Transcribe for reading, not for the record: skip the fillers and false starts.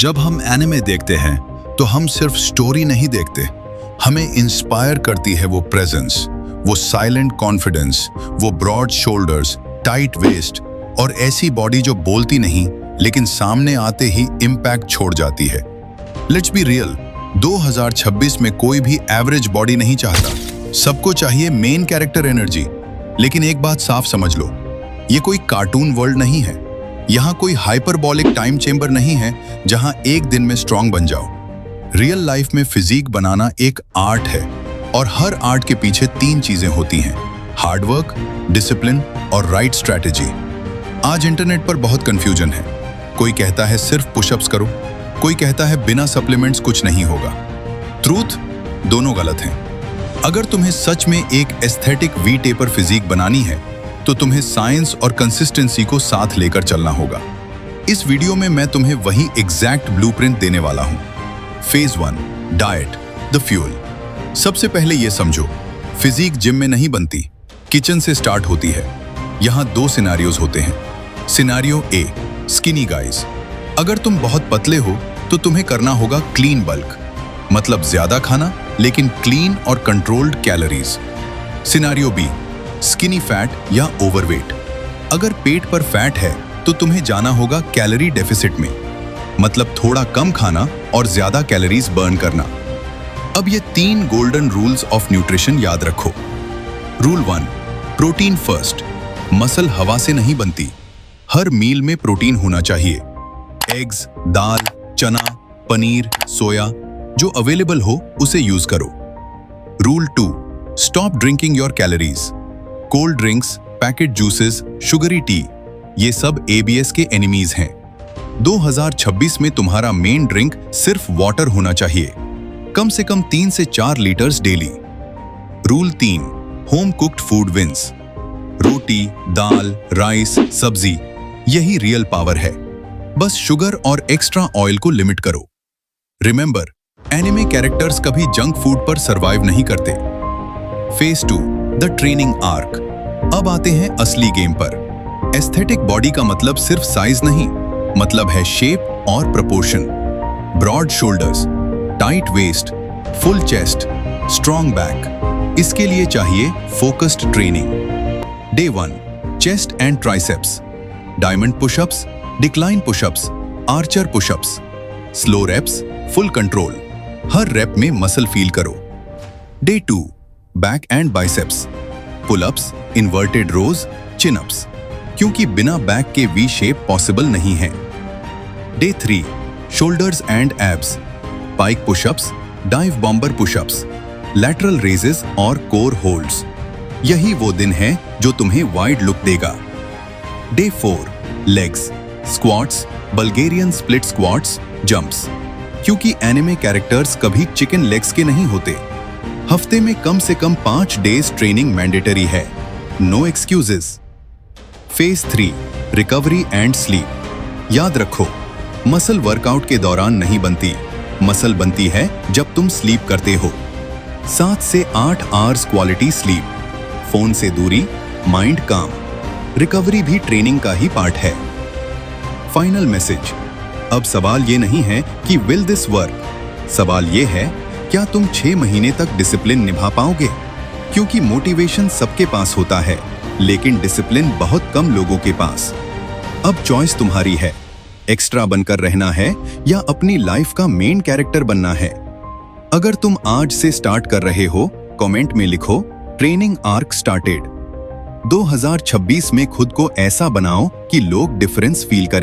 जब हम एनिमे देखते हैं तो हम सिर्फ स्टोरी नहीं देखते, हमें इंस्पायर करती है वो प्रेजेंस, वो साइलेंट कॉन्फिडेंस, वो ब्रॉड शोल्डर्स, टाइट वेस्ट और ऐसी बॉडी जो बोलती नहीं लेकिन सामने आते ही इम्पैक्ट छोड़ जाती है। लेट्स बी रियल, 2026 में कोई भी एवरेज बॉडी नहीं चाहता, सबको चाहिए मेन कैरेक्टर एनर्जी। लेकिन एक बात साफ समझ लो, ये कोई कार्टून वर्ल्ड नहीं है, यहाँ कोई हाइपरबॉलिक टाइम चेंबर नहीं है जहाँ एक दिन में स्ट्रांग बन जाओ। रियल लाइफ में फिजिक बनाना एक आर्ट है और हर आर्ट के पीछे 3 चीजें होती हैं: हार्डवर्क, डिसिप्लिन और राइट स्ट्रैटेजी। आज इंटरनेट पर बहुत कंफ्यूजन है, कोई कहता है सिर्फ पुशअप्स करो, कोई कहता है बिना सप्लीमेंट्स कुछ नहीं होगा। ट्रूथ, दोनों गलत हैं। अगर तुम्हें सच में एक एस्थेटिक वी टेपर फिजिक बनानी है तो तुम्हें साइंस और कंसिस्टेंसी को साथ लेकर चलना होगा। इस वीडियो में मैं तुम्हें वही एग्जैक्ट ब्लूप्रिंट देने वाला हूं। Phase 1, diet, the fuel. सबसे पहले ये समझो, फिजिक जिम में नहीं बनती, किचन से स्टार्ट होती है। यहां 2 सिनेरियोज होते हैं। सिनेरियो ए, स्किनी गाइज। अगर तुम बहुत पतले हो तो तुम्हें करना होगा क्लीन बल्क, मतलब ज्यादा खाना लेकिन क्लीन और controlled calories. Scenario B, skinny fat या ओवरवेट। अगर पेट पर फैट है तो तुम्हें जाना होगा कैलोरी डेफिसिट में, मतलब थोड़ा कम खाना और ज्यादा कैलोरीज बर्न करना। अब ये 3 गोल्डन रूल्स ऑफ न्यूट्रिशन याद रखो। Rule 1, protein first. मसल हवा से नहीं बनती, हर मील में प्रोटीन होना चाहिए। एग्स, दाल, चना, पनीर, सोया, जो अवेलेबल हो उसे यूज करो। Rule 2, stop drinking your calories. Cold drinks, packet juices, sugary T, ये सब ABS के एनिमीज हैं। 2026 में तुम्हारा मेन ड्रिंक सिर्फ वाटर होना चाहिए, कम से कम 3 से 4 litres daily. Rule 3, home cooked food wins. रोटी, दाल, राइस, सब्जी, यही रियल पावर है। बस शुगर और एक्स्ट्रा ऑयल को लिमिट करो। रिमेंबर, एनिमे कैरेक्टर्स कभी जंक फूड पर सरवाइव नहीं करते। Phase 2, the training arc. अब आते हैं असली गेम पर। एस्थेटिक बॉडी का मतलब सिर्फ साइज नहीं, मतलब है शेप और proportion. Broad shoulders, tight waist, full chest, strong back. इसके लिए चाहिए focused training. Day 1, chest and triceps. Diamond pushups, decline pushups, archer pushups. Slow reps, full control, हर रेप में मसल फील करो। Day 2, back and biceps. Pull-ups, inverted rows, chin-ups, क्योंकि बिना back के V shape possible नहीं है। Day 3, shoulders and abs. Pike pushups, dive bomber pushups, lateral raises और core holds. यही वो दिन है जो तुम्हें वाइड लुक देगा। Day 4, legs, squats, Bulgarian split squats, jumps, क्योंकि एनिमे कैरेक्टर्स कभी चिकन लेग्स के नहीं होते। हफ्ते में कम से कम 5 डेज ट्रेनिंग मैंडेटरी है, no excuses. Phase 3, recovery and sleep. याद रखो, मसल वर्कआउट के दौरान नहीं बनती, मसल बनती है जब तुम स्लीप करते हो। 7 से 8 आवर्स क्वालिटी स्लीप, फोन से दूरी, माइंड काम। रिकवरी भी ट्रेनिंग का ही पार्ट है। फाइनल मैसेज, अब सवाल ये नहीं है कि विल दिस वर्क, सवाल ये है क्या तुम 6 महीने तक डिसिप्लिन निभा पाओगे? क्योंकि मोटिवेशन सबके पास होता है, लेकिन डिसिप्लिन बहुत कम लोगों के पास। अब चॉइस तुम्हारी है, एक्स्ट्रा बनकर रहना है या अपनी लाइफ का मेन कैरेक्टर बनना है। अगर तुम आज से स्टार्ट कर रहे हो, कमेंट में लिखो ट्रेनिंग आर्क स्टार्टेड। 2026 में खुद को ऐसा बनाओ कि लोग डिफरेंस फील करें।